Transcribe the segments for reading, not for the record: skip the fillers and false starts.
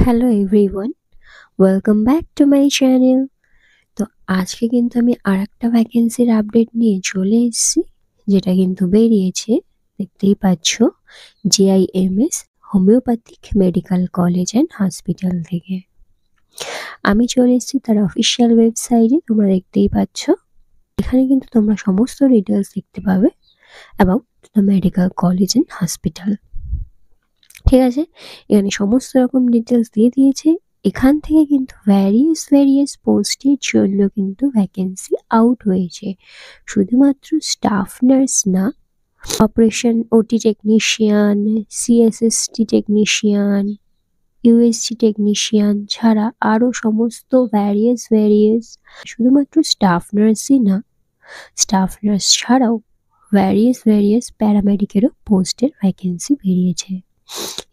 Hello everyone, welcome back to my channel. তো আজকে কিন্তু আমি আরেকটা ভ্যাকেন্সির আপডেট নিয়ে চলে এসেছি, যেটা কিন্তু বেরিয়েছে, দেখতেই পাচ্ছ, JIMS homeopathic medical college and hospital থেকে। আমি চলে এসেছি তার অফিসিয়াল ওয়েবসাইটে, তোমরা দেখতেই পাচ্ছ। এখানে কিন্তু তোমরা সমস্ত ডিটেলস দেখতে পাবে about the medical college and hospital. ঠিক আছে, এখানে সমস্ত রকম ডিটেলস দিয়ে দিয়েছে। এখান থেকে কিন্তু ভ্যারিয়াস পোস্টের জন্য কিন্তু ভ্যাকেন্সি আউট হয়েছে। শুধুমাত্র স্টাফ নার্স না, অপারেশন ওটি technician, CSST technician, USG technician ছাড়া আরও সমস্ত ভ্যারিয়াস শুধুমাত্র স্টাফ নার্সই না, স্টাফ নার্স ছাড়াও ভ্যারিয়াস প্যারামেডিকেরও পোস্টের ভ্যাকেন্সি বেরিয়েছে।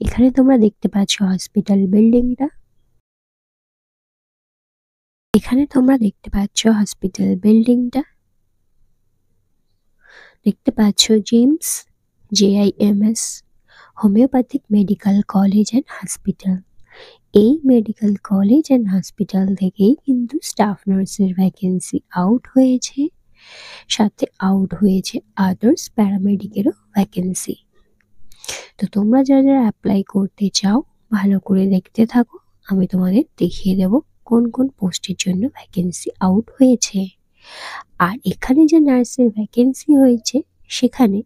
এখানে তোমরা দেখতে পাচ্ছ হসপিটাল বিল্ডিংটা। দেখতে পাচ্ছ JIMS homeopathic medical college and hospital. এই মেডিকেল কলেজ অ্যান্ড হসপিটাল থেকেই কিন্তু স্টাফ নার্সের ভ্যাকেন্সি আউট হয়েছে, সাথে আউট হয়েছে আদার্স প্যারামেডিকেরও ভ্যাকেন্সি। তো তোমরা যারা অ্যাপ্লাই করতে চাও, ভালো করে দেখতে থাকো, আমি তোমাদের দেখিয়ে দেব কোন কোন পোস্টের জন্য ভ্যাকেন্সি আউট হয়েছে। আর এখানে যে নার্সের ভ্যাকেন্সি হয়েছে, সেখানে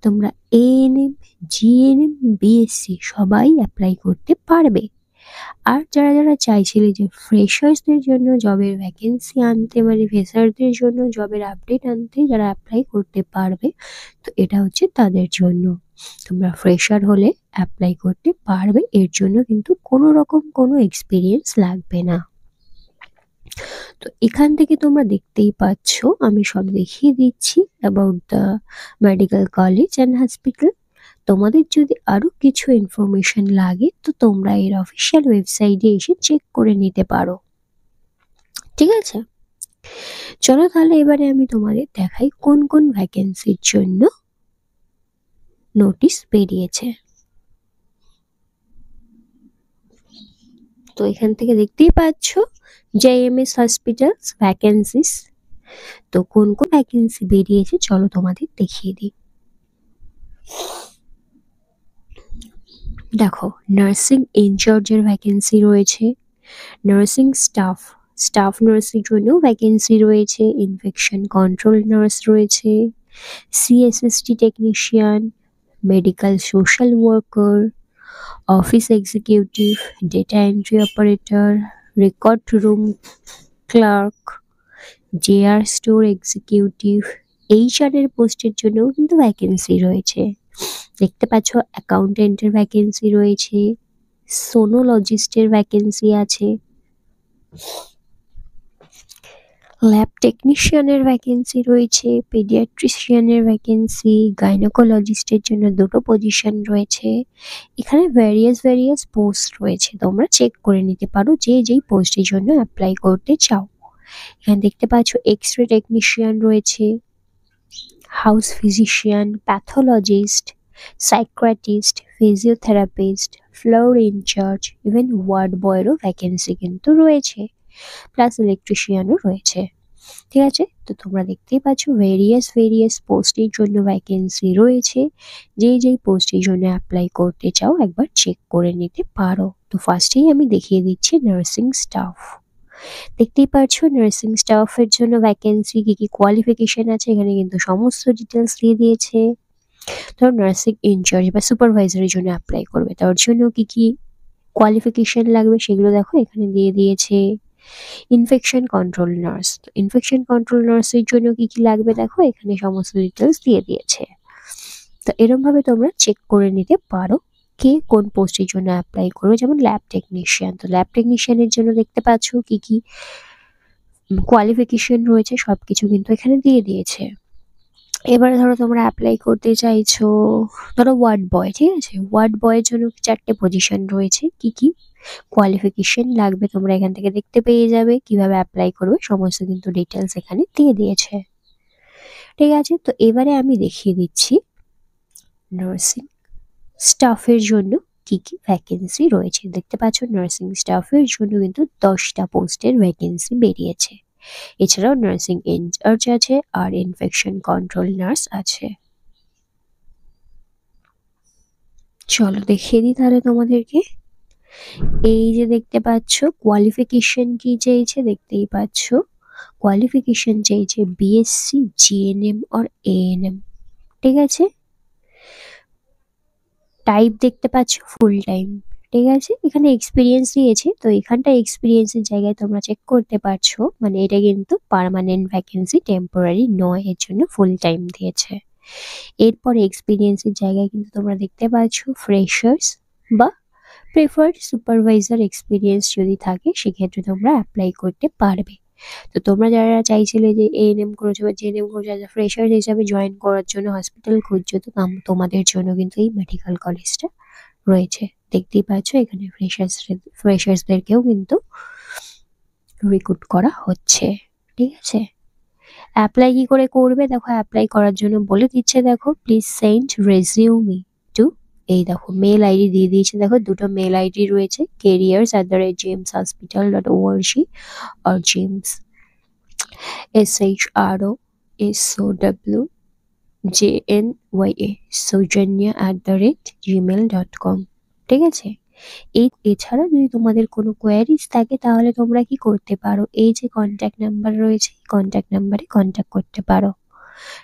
তোমরা ANM, GNM, BSc সবাই অ্যাপ্লাই করতে পারবে। আর যারা চাইছিলে যে ফ্রেশার্সদের জন্য জবের ভ্যাকেন্সি আনতে, মানে ফ্রেশারদের জন্য জবের আপডেট আনতে যারা অ্যাপ্লাই করতে পারবে, তো এটা হচ্ছে তাদের জন্য। তোমরা ফ্রেশার হলে অ্যাপ্লাই করতে পারবে, এর জন্য কিন্তু কোনো রকম কোনো এক্সপিরিয়েন্স লাগবে না। তো এখান থেকে তোমরা দেখতেই পাচ্ছ, আমি সব দেখিয়ে দিচ্ছি about the medical college and hospital. তোমাদের যদি আরো কিছু ইনফরমেশন লাগে, তো তোমরা এর অফিসিয়াল ওয়েবসাইটে এসে চেক করে নিতে পারো। ঠিক আছে, চলো তাহলে এবারে আমি তোমাদের দেখাই কোন কোন ভ্যাকেন্সির জন্য নোটিশ বেরিয়েছে। তো এখান থেকে দেখতেই পাচ্ছ JIMS হসপিটালস ভ্যাকেন্সিস। তো কোন কোন ভ্যাকেন্সি বেরিয়েছে চলো তোমাদের দেখিয়ে দিই। দেখো, নার্সিং ইনচার্জের ভ্যাকেন্সি রয়েছে, নার্সিং স্টাফ নার্সের জন্য ভ্যাকেন্সি রয়েছে, ইনফেকশন কন্ট্রোল নার্স রয়েছে, CSST technician, medical social worker, office executive, data entry operator, record room clerk, JR store executive, HR এর পোস্টের জন্যও কিন্তু ভ্যাকেন্সি রয়েছে। দেখতে পাচ্ছ অ্যাকাউন্টেন্টের ভ্যাকেন্সি রয়েছে, সোনোলজিস্টের ভ্যাকেন্সি আছে, ল্যাব টেকনিশিয়ানের ভ্যাকেন্সি রয়েছে, পেডিয়াট্রিশিয়ানের ভ্যাকেন্সি, গাইনোকোলজিস্টের জন্য দুটো পজিশন রয়েছে। এখানে ভ্যারিয়াস পোস্ট রয়েছে, তোমরা চেক করে নিতে পারো যে যেই পোস্টের জন্য অ্যাপ্লাই করতে চাও। এখানে দেখতে পাচ্ছ এক্স-রে টেকনিশিয়ান রয়েছে, house physician, pathologist, psychiatrist, physiotherapist, floor in-charge, even ward বয়েরও ভ্যাকেন্সি কিন্তু রয়েছে, প্লাস ইলেকট্রিশিয়ানও রয়েছে। ঠিক আছে, তো তোমরা দেখতেই পাচ্ছ ভেরিয়াস পোস্টের জন্য ভ্যাকেন্সি রয়েছে। যেই পোস্টের জন্য অ্যাপ্লাই করতে চাও একবার চেক করে নিতে পারো। তো ফার্স্টেই আমি দেখিয়ে দিচ্ছি নার্সিং স্টাফ। দেখতেই পাচ্ছ নার্সিং স্টাফের জন্য ভ্যাকেন্সি, কি কোয়ালিফিকেশন আছে এখানে কিন্তু সমস্ত ডিটেলস দিয়ে দিয়েছে। ধরো নার্সিং ইনচার্জ বা সুপারভাইজারের জন্য অ্যাপ্লাই করবে, তার জন্য কি কোয়ালিফিকেশন লাগবে সেগুলো দেখো এখানে দিয়ে দিয়েছে। ইনফেকশন কন্ট্রোল নার্সের জন্য কি লাগবে দেখো এখানে সমস্ত ডিটেলস দিয়ে দিয়েছে। তো এরকম ভাবে তোমরা চেক করে নিতে পারো কে কোন পোস্টের জন্য অ্যাপ্লাই করবে। যেমন ল্যাব টেকনিশিয়ান, তো ল্যাব টেকনিশিয়ানের জন্য দেখতে পাচ্ছ কি কোয়ালিফিকেশন রয়েছে, সবকিছু কিন্তু এখানে দিয়ে দিয়েছে। এবারে ধরো তোমরা অ্যাপ্লাই করতে চাইছো, ধরো ওয়ার্ড বয়, ঠিক আছে, ওয়ার্ড বয়ের জন্য 4টে পজিশন রয়েছে, কি কোয়ালিফিকেশন লাগবে তোমরা এখান থেকে দেখতে পেয়ে যাবে। কিভাবে অ্যাপ্লাই করবে সমস্ত কিন্তু ডিটেলস এখানে দিয়ে দিয়েছে। ঠিক আছে, তো এবারে আমি দেখিয়ে দিচ্ছি নার্সিং স্টাফের জন্য কি কি ভ্যাকেন্সি রয়েছে। দেখতে পাচ্ছ নার্সিং স্টাফের জন্য কিন্তু 10টা পোস্টের ভ্যাকেন্সি বেরিয়েছে। এছাড়াও নার্সিং ইনচার্জ আছে আর ইনফেকশন কন্ট্রোল নার্স আছে। চলো দেখিয়ে দিই তাহলে তোমাদেরকে। এই যে দেখতে পাচ্ছ কোয়ালিফিকেশন কি চেয়েছে, দেখতেই পাচ্ছ কোয়ালিফিকেশন চেয়েছে বিএসসি জিএনএম আর এএনএম। ঠিক আছে, টাইপ দেখতে পাচ্ছ ফুল টাইম। ঠিক আছে, এখানে এক্সপিরিয়েন্স দিয়েছে, তো এখানটা এক্সপিরিয়েন্সের জায়গায় তোমরা চেক করতে পারছো, মানে এটা কিন্তু পার্মানেন্ট ভ্যাকেন্সি, টেম্পোরারি নয়, এর জন্য ফুল টাইম দিয়েছে। এরপর এক্সপিরিয়েন্সের জায়গায় কিন্তু তোমরা দেখতে পাচ্ছ ফ্রেশার্স বা প্রেফার্ড সুপারভাইজার এক্সপিরিয়েন্স যদি থাকে সেক্ষেত্রে তোমরা অ্যাপ্লাই করতে পারবে। তো তোমরা যারা চাইছিলে যে এএনএম করেছো বা জিএনএম করেছো যারা ফ্রেশার হিসাবে জয়েন করার জন্য হসপিটাল খুঁজছো, তো তোমাদের জন্য কিন্তু এই মেডিকেল কলেজটা রয়েছে। দেখতেই পাচ্ছ এখানে ফ্রেশার্সদেরকেও কিন্তু রিক্রুট করা হচ্ছে। ঠিক আছে, অ্যাপ্লাই কি করে করবে দেখো, অ্যাপ্লাই করার জন্য বলে দিচ্ছে, দেখো প্লিজ সেন্ড রেজিউমি টু, এই দেখো মেল আইডি দিয়ে দিয়েছে, দেখো দুটো মেল আইডি রয়েছে, careers@jameshospital.org আর জেমস SHROSOWJNYA soujanya@gmail.com। ঠিক আছে, এছাড়া যদি তোমাদের কোনো কোয়ারিজ থাকে তাহলে তোমরা কি করতে পারো, এই যে কন্ট্যাক্ট নাম্বার রয়েছে এই কন্ট্যাক্ট নাম্বারে কন্ট্যাক্ট করতে পারো।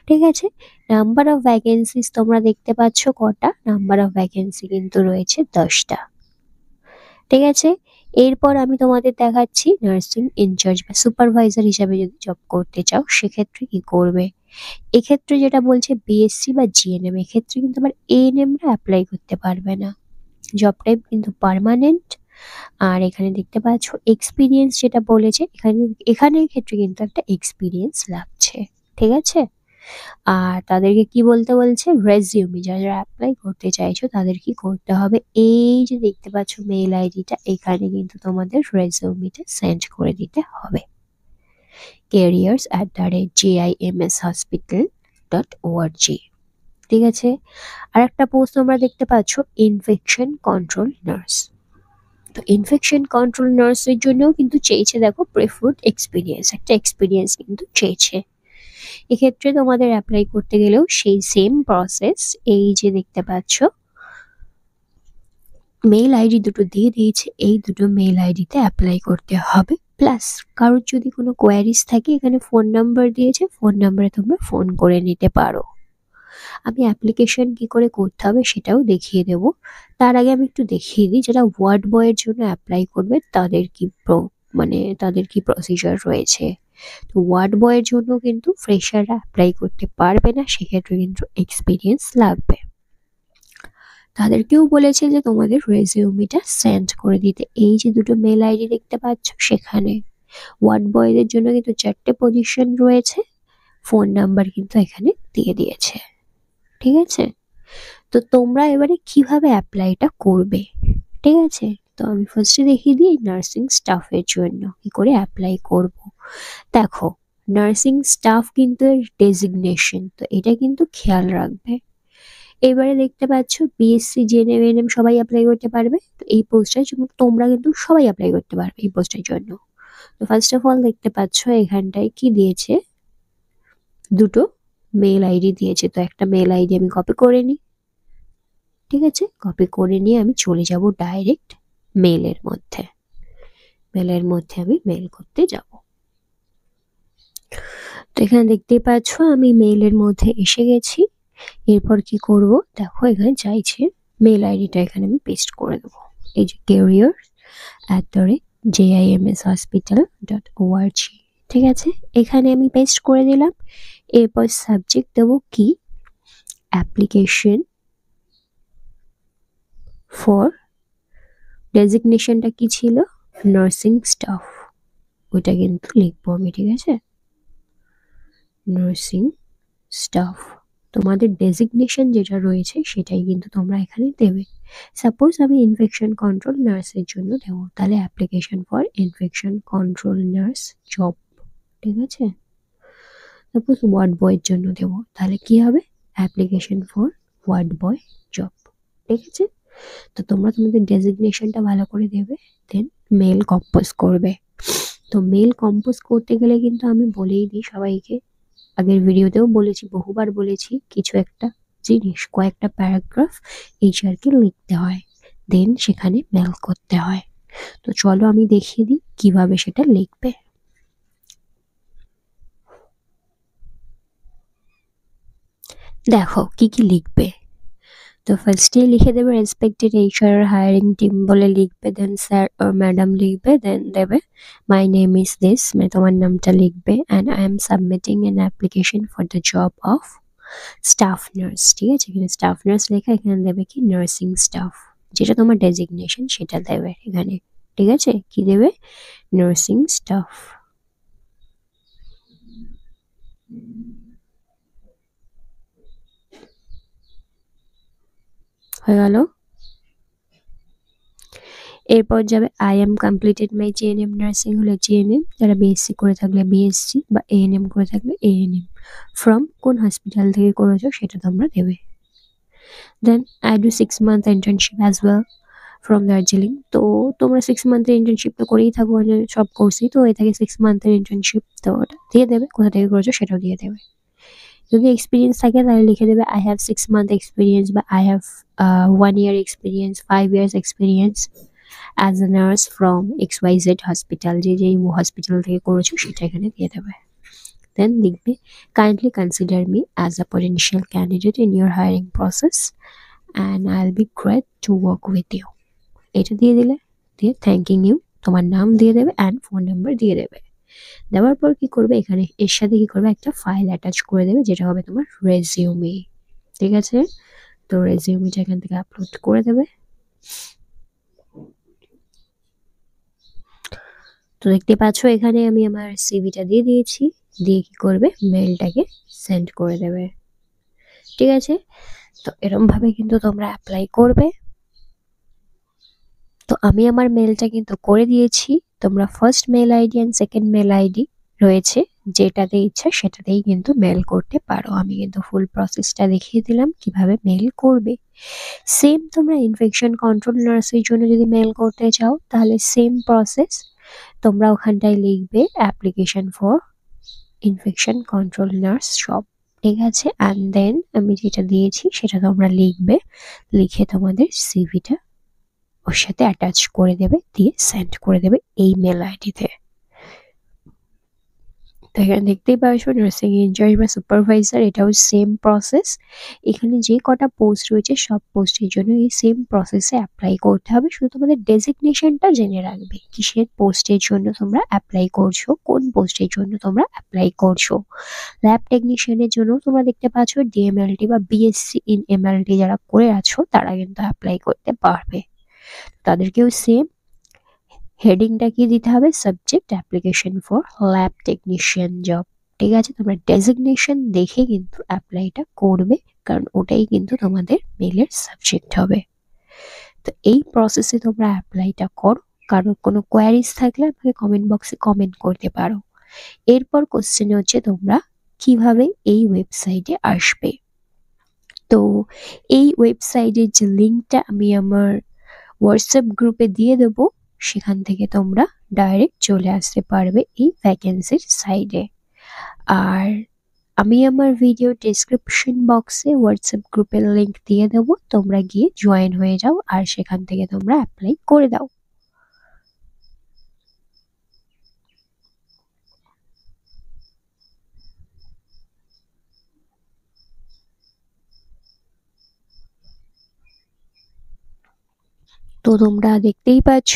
ঠিক আছে, নাম্বার অফ ভ্যাকেন্সিস তোমরা দেখতে পাচ্ছ কটা, নাম্বার অফ ভ্যাকেন্সি কিন্তু রয়েছে 10টা। ঠিক আছে, এরপর আমি তোমাদের দেখাচ্ছি নার্সিং ইনচার্জ বা সুপারভাইজার হিসাবে যদি জব করতে চাও সেক্ষেত্রে কি করবে। এক্ষেত্রে যেটা বলছে বিএসসি বা জিএনএম, এক্ষেত্রে কিন্তু আবার এএনএমরা অ্যাপ্লাই করতে পারবে না, জব টাইপ কিন্তু পার্মানেন্ট। আর এখানে দেখতে পাচ্ছ এক্সপিরিয়েন্স যেটা বলেছে, এখানের ক্ষেত্রে কিন্তু একটা এক্সপিরিয়েন্স লাগছে। ঠিক আছে, আর তাদেরকে কি বলতে বলছে, রেজিউমি, যারা যারা অ্যাপ্লাই করতে চাইছো তাদের কি করতে হবে, এই যে দেখতে পাচ্ছ মেল আইডিটা, এখানে কিন্তু তোমাদের রেজিউমিটা সেন্ড করে দিতে হবে, careers@jimshospital.org। ঠিক আছে, আর একটা পোস্ট তোমরা দেখতে পাচ্ছ ইনফেকশন কন্ট্রোল নার্স। তো ইনফেকশন কন্ট্রোল নার্সের জন্যও কিন্তু চেয়েছে, দেখো প্রেফার্ড এক্সপিরিয়েন্স, একটা এক্সপিরিয়েন্স কিন্তু চেয়েছে। এক্ষেত্রে তোমাদের অ্যাপ্লাই করতে গেলেও সেই সেম প্রসেস, এই যে দেখতে পাচ্ছ মেল আইডি দুটো দিয়ে দিয়েছে, এই দুটো মেল আইডিতে অ্যাপ্লাই করতে হবে। প্লাস কারোর যদি কোনো কোয়ারিজ থাকে এখানে ফোন নাম্বার দিয়েছে, ফোন নাম্বারে তোমরা ফোন করে নিতে পারো। আমি অ্যাপ্লিকেশন কি করে করতে হবে সেটাও দেখিয়ে দেব, তার আগে আমি একটু দেখিয়ে দিই যারা ওয়ার্ড বয়ের জন্য অ্যাপ্লাই করবে তাদের কি তাদের কি প্রসিজার রয়েছে। তো ওয়ার্ড বয়ের জন্য কিন্তু ফ্রেশাররা অ্যাপ্লাই করতে পারবে না, সেক্ষেত্রে কিন্তু এক্সপিরিয়েন্স লাগবে। তাদেরকেও বলেছে যে তোমাদের রেজিউমিটা সেন্ড করে দিতে, এই যে দুটো মেল আইডি দেখতে পাচ্ছ সেখানে। ওয়ার্ড বয়দের জন্য কিন্তু 4টে পজিশন রয়েছে, ফোন নাম্বার কিন্তু এখানে দিয়ে দিয়েছে। ঠিক আছে, তো তোমরা এবারে কিভাবে অ্যাপ্লাইটা করবে। ঠিক আছে, তো আমি ফার্স্টে দেখিয়ে দিই নার্সিং স্টাফের জন্য কি করে অ্যাপ্লাই করব। দেখো নার্সিং স্টাফ কিন্তু ডেজিগনেশন, তো এটা কিন্তু খেয়াল রাখবে। এবারে দেখতে পাচ্ছ বিএসসি জেএনএম এএনএম সবাই অ্যাপ্লাই করতে পারবে, তো এই পোস্টটার জন্য তোমরা কিন্তু সবাই অ্যাপ্লাই করতে পারবে এই পোস্টের জন্য। তো ফার্স্ট অফ অল দেখতে পাচ্ছ এখানটায় কি দিয়েছে, দুটো মেল আইডি দিয়েছে, তো একটা মেল আইডি আমি কপি করে নিই। ঠিক আছে, কপি করে নিয়ে আমি চলে যাব ডাইরেক্ট মেলের মধ্যে, আমি মেল করতে যাব। তো এখানে দেখতেই পাচ্ছ আমি মেলের মধ্যে এসে গেছি। এরপর কি করব দেখো, এখানে চাইছে মেল আইডিটা এখানে আমি পেস্ট করে দেবো, এই যে careers@jimshospital.org। ঠিক আছে, এখানে আমি পেস্ট করে দিলাম। এরপর সাবজেক্ট দেবো কি, অ্যাপ্লিকেশন ফর, ডেজিগনেশনটা কি ছিল, নার্সিং স্টাফ, ওইটা কিন্তু লিখবো আমি। ঠিক আছে, নার্সিং স্টাফ, তোমাদের ডেজিগনেশন যেটা রয়েছে সেটাই কিন্তু তোমরা এখানে দেবে। সাপোজ আমি ইনফেকশন কন্ট্রোল নার্সের জন্য দেবো, তাহলে application for infection control nurse job. ঠিক আছে, সাপোজ ওয়ার্ড বয়ের জন্য দেবো, তাহলে কি হবে, application for ward boy job. ঠিক আছে, তো তোমরা তোমাদের ডেজিগনেশনটা ভালো করে দেবে, দেন মেল কম্পোজ করবে। তো মেল কম্পোজ করতে গেলে কিন্তু আমি বলেই দিই সবাইকে, আগের ভিডিওতেও বলেছি, বহুবার বলেছি, কিছু একটা জিনিস, কয়েকটা প্যারাগ্রাফ এইচআরকে লিখতে হয়, দেন সেখানে মেল করতে হয়। তো চলো আমি দেখিয়ে দিই কিভাবে সেটা লিখবে। দেখো কি কি লিখবে। তো ফার্স্টে লিখে দেবে রেসপেক্টেড এইচআর হায়ারিং টিম বলে লিখবে, দেন স্যার আর ম্যাডাম লিখবে, দেন দেবে মাই নেম ইজ দিস, মানে তোমার নামটা লিখবে, and I am submitting an application for the job of staff nurse. ঠিক আছে, এখানে স্টাফ নার্স লেখা, এখানে দেবে কি নার্সিং স্টাফ, যেটা তোমার ডেজিগনেশন সেটা দেবে এখানে। ঠিক আছে, কি দেবে, নার্সিং স্টাফ। হয়ে গেল। এরপর যাবে I am completed my GNM nursing হলে জিএনএম, যারা বিএসসি করে থাকলে বিএসসি, বা এএনএম করে থাকলে এএনএম, ফ্রম কোন হসপিটাল থেকে করেছো সেটা তোমরা দেবে। Then I do 6 month internship as well from Darjeeling. তো তোমরা 6 month ইন্টার্নশিপ তো করেই থাকো, মানে সব কোর্সই তো হয়ে থাকে 6 month ইন্টার্নশিপ, তো ওটা দিয়ে দেবে, কোথা থেকে করেছো সেটাও দিয়ে দেবে। যদি এক্সপিরিয়েন্স থাকে তাহলে লিখে দেবে আই হ্যাভ 6 month এক্সপিরিয়েন্স, বা I have 1 year experience, 5 years experience as a nurse from XYZ hospital, যে যেই হসপিটাল থেকে করেছো সেটা এখানে দিয়ে দেবে। দেন লিখবে kindly consider me as a potential candidate in your hiring process and I will be great to work with you. এটা দিয়ে দিলে, দিয়ে থ্যাঙ্কিং ইউ, তোমার নাম দিয়ে দেবে অ্যান্ড ফোন নাম্বার দিয়ে দেবে। দেওয়ার পর কি করবে, এখানে এর সাথে কি করবে, একটা ফাইল অ্যাটাচ করে দেবে, যেটা হবে তোমার রেজিউমি। ঠিক আছে, তো রেজিউমিটা এখান থেকে আপলোড করে দেবে। তো দেখতে পাচ্ছ এখানে আমি আমার সিভিটা দিয়ে দিয়েছি, দিয়ে কি করবে, মেলটাকে সেন্ড করে দেবে। ঠিক আছে, তো এরকম ভাবে কিন্তু তোমরা অ্যাপ্লাই করবে। তো আমি আমার মেলটা কিন্তু করে দিয়েছি, তোমরা first mail ID and second mail ID রয়েছে, যেটাতে ইচ্ছা সেটাতেই কিন্তু মেল করতে পারো। আমি কিন্তু ফুল প্রসেসটা দেখিয়ে দিলাম কিভাবে মেল করবে। সেম তোমরা ইনফেকশন কন্ট্রোল নার্সের জন্য যদি মেল করতে চাও তাহলে সেম প্রসেস, তোমরা ওখানটায় লিখবে application for infection control nurse সব। ঠিক আছে, অ্যান্ড দেন আমি যেটা দিয়েছি সেটা তোমরা লিখবে, লিখে তোমাদের সিভিটা ওর সাথে অ্যাটাচ করে দেবে, দিয়ে সেন্ড করে দেবে এই মেল আইডিতে। তো এখানে দেখতেই পাচ্ছ নার্সিং ইনচার্জ বা সুপারভাইজার, এটাও সেম প্রসেস। এখানে যে কটা পোস্ট রয়েছে সব পোস্টের জন্য এই সেম প্রসেসে অ্যাপ্লাই করতে হবে, শুধু তোমাদের ডেজিগনেশনটা জেনে রাখবে, কিসের পোস্টের জন্য তোমরা অ্যাপ্লাই করছো, কোন পোস্টের জন্য তোমরা অ্যাপ্লাই করছো। ল্যাব টেকনিশিয়ানের জন্য তোমরা দেখতে পাচ্ছ ডিএমএলটি বা বিএসসি ইন এমএলটি যারা করে আছো তারা কিন্তু অ্যাপ্লাই করতে পারবে, তাদেরকেও সেম হেডিংটা কি দিতে হবে, subject application for lab technician job. ঠিক আছে, তোমরা ডেজিগনেশন দেখে কিন্তু অ্যাপ্লাইটা করবে, কারণ ওটাই কিন্তু তোমাদের মেলের সাবজেক্ট হবে। তো এই প্রসেসে তোমরা অ্যাপ্লাইটা করো, কারোর কোনো কোয়ারিজ থাকলে আমাকে কমেন্ট বক্সে কমেন্ট করতে পারো। এরপর কোশ্চেন হচ্ছে তোমরা কিভাবে এই ওয়েবসাইটে আসবে। তো এই ওয়েবসাইটের যে লিঙ্কটা আমি আমার হোয়াটসঅ্যাপ গ্রুপে দিয়ে দেবো, সেখান থেকে তোমরা ডাইরেক্ট চলে আসতে পারবে এই ভ্যাকেন্সির সাইডে। আর আমি আমার ভিডিও ডেসক্রিপশন বক্সে হোয়াটসঅ্যাপ গ্রুপের লিঙ্ক দিয়ে দেবো, তোমরা গিয়ে জয়েন হয়ে যাও আর সেখান থেকে তোমরা অ্যাপ্লাই করে দাও। তো তোমরা দেখতেই পাচ্ছ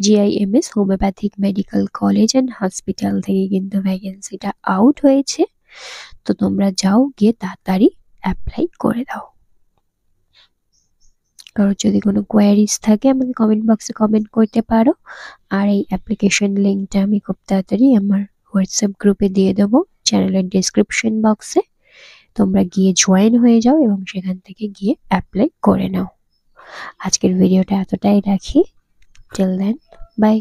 GIMS homoeopathic medical college and hospital থেকে কিন্তু ভ্যাকেন্সিটা আউট হয়েছে। তো তোমরা যাও, গিয়ে তাড়াতাড়ি অ্যাপ্লাই করে দাও। কারোর যদি কোনো কোয়ারিজ থাকে আমাকে কমেন্ট বক্সে কমেন্ট করতে পারো। আর এই অ্যাপ্লিকেশন লিঙ্কটা আমি খুব তাড়াতাড়ি আমার হোয়াটসঅ্যাপ গ্রুপে দিয়ে দেবো, চ্যানেলের ডিসক্রিপশন বক্সে। তোমরা গিয়ে জয়েন হয়ে যাও এবং সেখান থেকে গিয়ে অ্যাপ্লাই করে নাও। আজকের ভিডিওটা এতটাই রাখি, টিল দেন বাই।